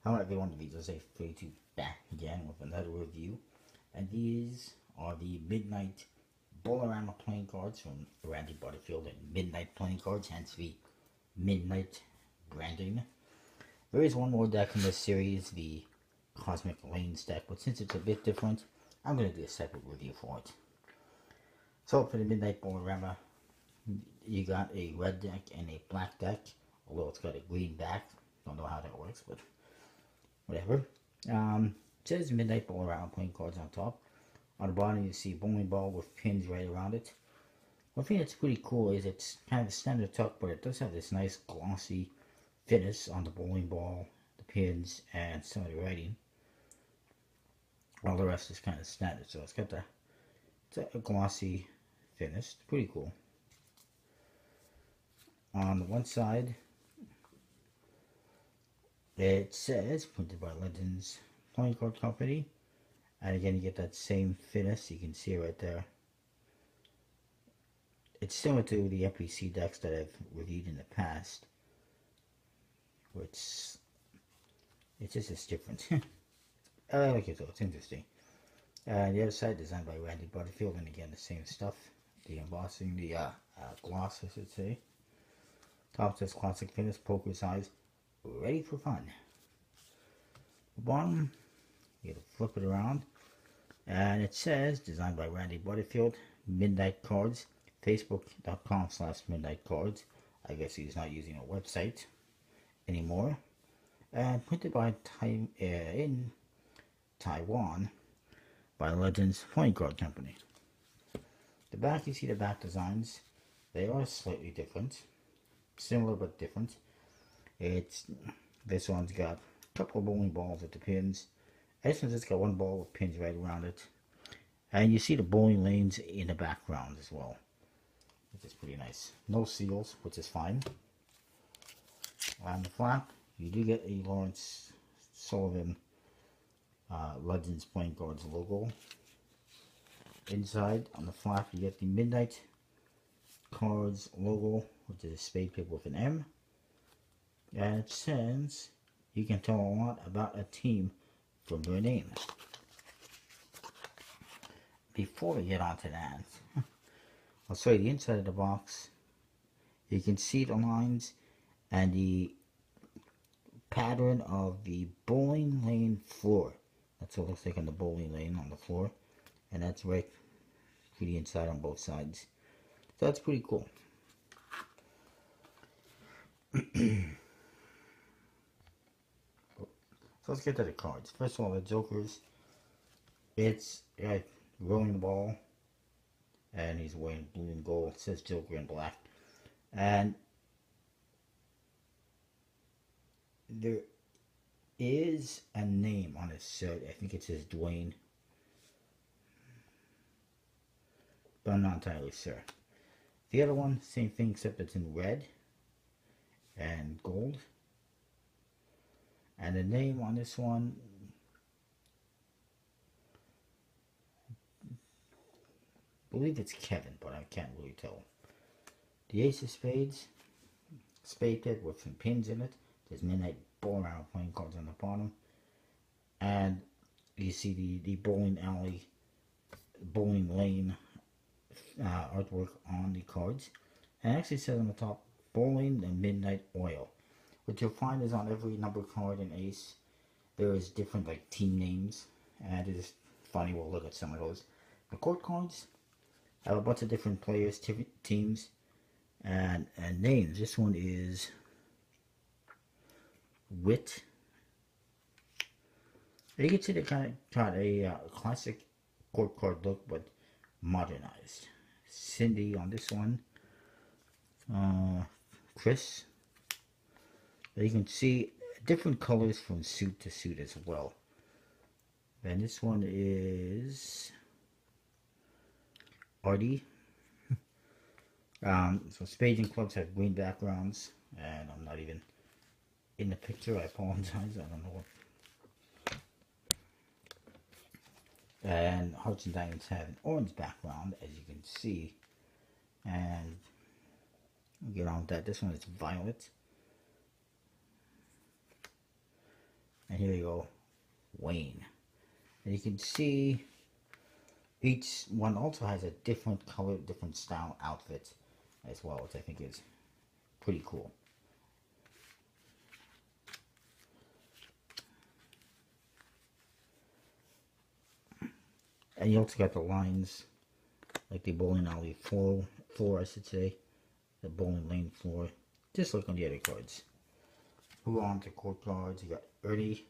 Hello everyone, Vijay Safe 32 back again with another review. And these are the Midnight Bowl-A-Rama playing cards from Randy Butterfield and Midnight playing cards, hence the Midnight branding. There is one more deck in this series, the Cosmic Lanes deck, but since it's a bit different, I'm going to do a separate review for it. So for the Midnight Bowl-A-Rama, you got a red deck and a black deck, although it's got a green back. Don't know how that works, but whatever. It says Midnight Bowl-A-Rama playing cards on top. On the bottom you see a bowling ball with pins right around it. One thing that's pretty cool is it's kind of a standard tuck, but it does have this nice glossy finish on the bowling ball, the pins, and some of the writing. All the rest is kind of standard, so it's got a glossy finish. It's pretty cool. On the one side, it says printed by Legends Playing Card Company, and again you get that same finish. You can see it right there. It's similar to the NPC decks that I've reviewed in the past, which it's just as different. I like it though, it's interesting. The other side designed by Randy Butterfield, and again the same stuff. The embossing, the gloss I should say. Top says classic finish, poker size, ready for fun. The bottom, you gotta flip it around, and it says designed by Randy Butterfield, Midnight Cards, facebook.com/Midnight Cards. I guess he's not using a website anymore. And printed by in Taiwan by Legends Playing Card Company. The back, you see the back designs. They are slightly different, similar but different. This one's got a couple of bowling balls with the pins. This one's just got one ball with pins right around it. And you see the bowling lanes in the background as well, which is pretty nice. No seals, which is fine. On the flap, you do get a Lawrence Sullivan Legends Playing Cards logo. Inside, on the flap, you get the Midnight Cards logo, which is a spade paper with an M. And it says you can tell a lot about a team from their name. Before we get on to that, I'll show you the inside of the box. You can see the lines and the pattern of the bowling lane floor. That's what it looks like on the bowling lane on the floor. And that's right through the inside on both sides. So that's pretty cool. So let's get to the cards. First of all, the Jokers. It's rolling the ball, and he's wearing blue and gold. It says Joker in black. And there is a name on his shirt. I think it says Dwayne, but I'm not entirely sure. The other one, same thing, except it's in red and gold. And the name on this one, I believe it's Kevin, but I can't really tell. The Ace of Spades, spade tip with some pins in it. There's Midnight Bowl-A-Rama playing cards on the bottom. And you see the bowling alley, bowling lane artwork on the cards. And it actually says on the top, Bowling and Midnight Oil. What you'll find is on every number card in Ace, there is different like team names, and it is funny. We'll look at some of those. The court cards have a bunch of different players, teams, and names. This one is Wit. You can see they kind of got a classic court card look, but modernized. Cindy on this one. Chris. You can see different colors from suit to suit as well. And this one is Artie. So spades and clubs have green backgrounds, and I'm not even in the picture. I apologize. I don't know what. And hearts and diamonds have an orange background, as you can see. And we'll get on with that. This one is violet. And here you go, Wayne. And you can see each one also has a different color, different style outfit as well, which I think is pretty cool. And you also got the lines, like the bowling alley floor, I should say. The bowling lane floor, just like on the other cards. Move on to court cards. You got Ernie.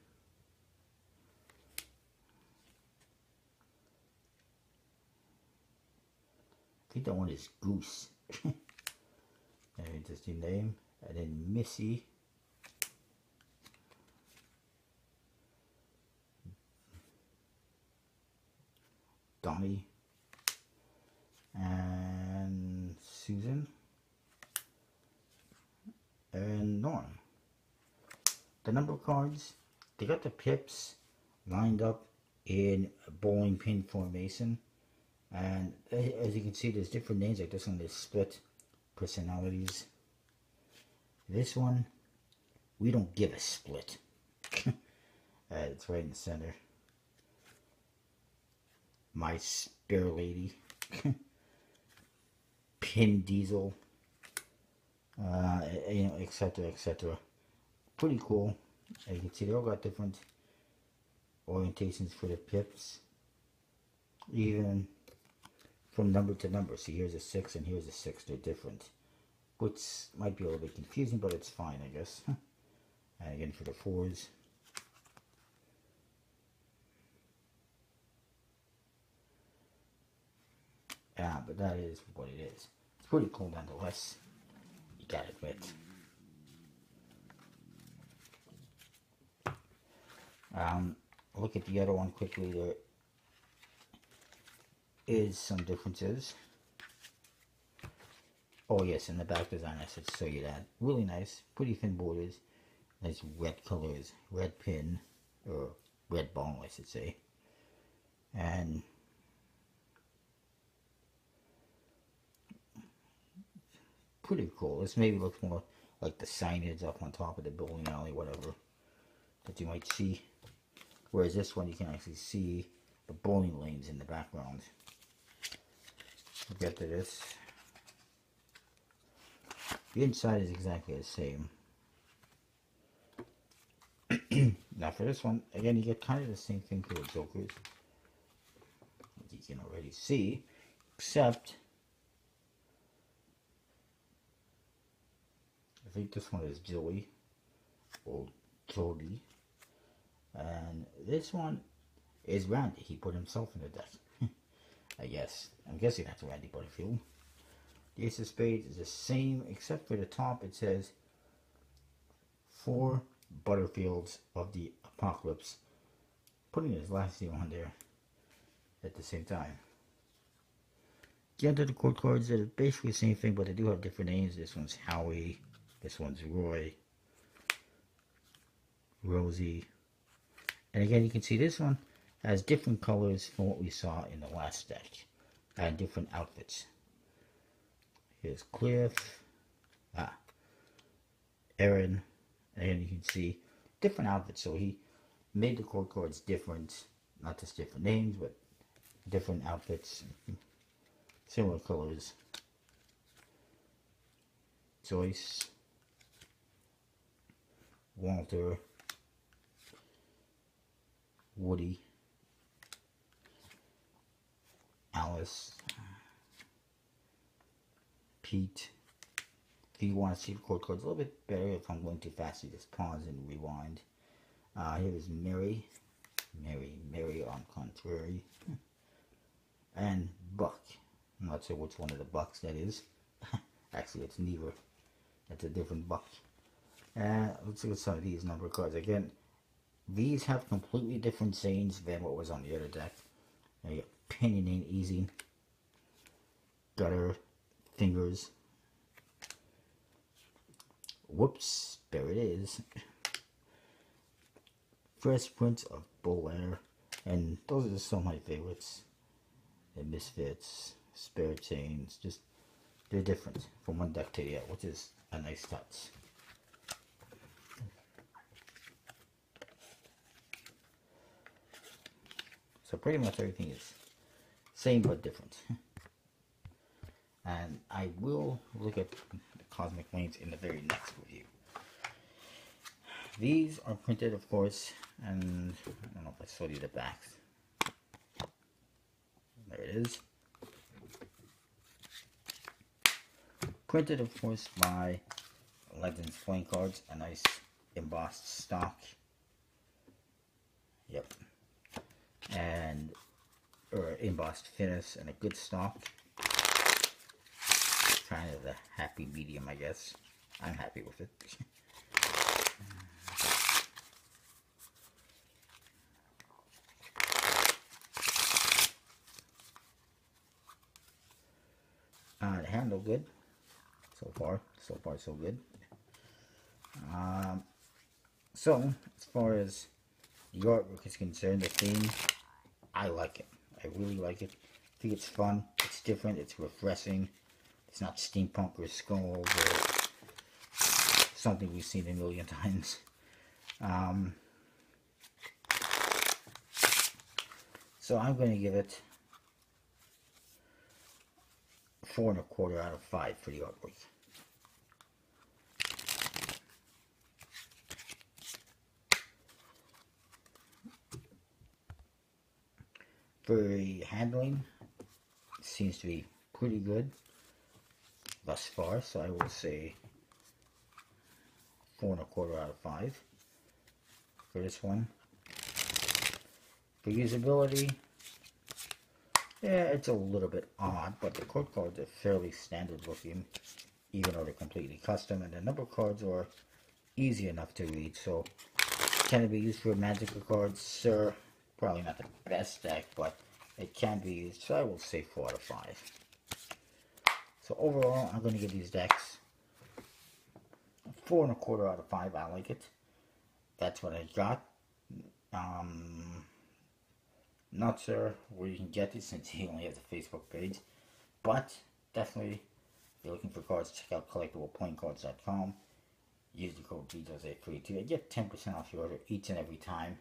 I think that one is Goose. An interesting name. And then Missy. Donnie. And Susan. And Norm. The number cards, they got the pips lined up in a bowling pin formation. And as you can see, there's different names. Like this one, there's split personalities. This one, we don't give a split. It's right in the center. My Spare Lady. Pin Diesel. You know, etc., etc. Pretty cool. As you can see, they all got different orientations for the pips. Even from number to number. See, here's a 6 and here's a 6. They're different. Which might be a little bit confusing, but it's fine, I guess. And again, for the 4s. Yeah, but that is what it is. It's pretty cool nonetheless. You gotta admit. Look at the other one quickly. There is some differences. Oh yes, in the back design I should show you that. Really nice, pretty thin borders, nice red colors, red pin, or red ball I should say. And pretty cool. This maybe looks more like the signage up on top of the bowling alley, whatever, that you might see. Whereas this one you can actually see the bowling lanes in the background. We'll get to this. The inside is exactly the same. Now for this one, again, you get kind of the same thing for the Jokers, as you can already see, except I think this one is Joey, or Jody, and this one is Randy. He put himself in the deck, I guess. I'm guessing that's Randy Butterfield. The Ace of Spades is the same, except for the top it says 4 Butterfields of the Apocalypse, putting his last name on there at the same time. The other court cards are basically the same thing, but they do have different names. This one's Howie, this one's Roy, Rosie, and again you can see this one has different colors from what we saw in the last deck, and different outfits. Here's Cliff, Aaron, and you can see different outfits. So he made the court cards different, not just different names, but different outfits, similar colors. Joyce, Walter, Woody, Alice, Pete. If you want to see the court cards a little bit better, if I'm going too fast, you just pause and rewind. Here is Mary on contrary, and Buck. I'm not sure which one of the Bucks that is. Actually, it's neither. It's a different Buck. Let's look at some of these number cards. Again, these have completely different sayings than what was on the other deck. You got Pinning Ain't Easy, Gutter, Fingers, Whoops, there it is, Fresh Prince of Bowl-A-Rama, and those are just some of my favorites. The Misfits, Spare Chains, just they're different from one deck to the other, which is a nice touch. So pretty much everything is same but different. And I will look at the Cosmic Lanes in the very next review. These are printed, of course, and I don't know if I showed you the backs. There it is. Printed, of course, by Legends Playing Cards, a nice embossed stock. Yep. And or embossed finish and a good stock. Kind of the happy medium, I guess. I'm happy with it. The handle good. So far so good. So as far as the artwork is concerned, the theme, I like it. I really like it. I think it's fun. It's different. It's refreshing. It's not steampunk or skulls or something we've seen a million times. So I'm going to give it 4 1/4 out of 5 for the artwork. For the handling, it seems to be pretty good thus far, so I will say 4 1/4 out of 5 for this one. For usability, yeah, it's a little bit odd, but the code cards are fairly standard looking, even though they're completely custom, and the number cards are easy enough to read. So can it be used for magical cards? Sure. Probably not the best deck, but it can be used, so I will say 4 out of 5. So overall, I'm going to give these decks 4 1/4 out of 5. I like it. That's what I got. Not sure where you can get it since he only has a Facebook page, but definitely, if you're looking for cards, check out collectableplayingcards.com. Use the code BJOSE32 and get 10% off your order each and every time.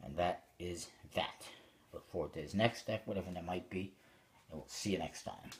And that is that. Look forward to his next deck, whatever that might be, and we'll see you next time.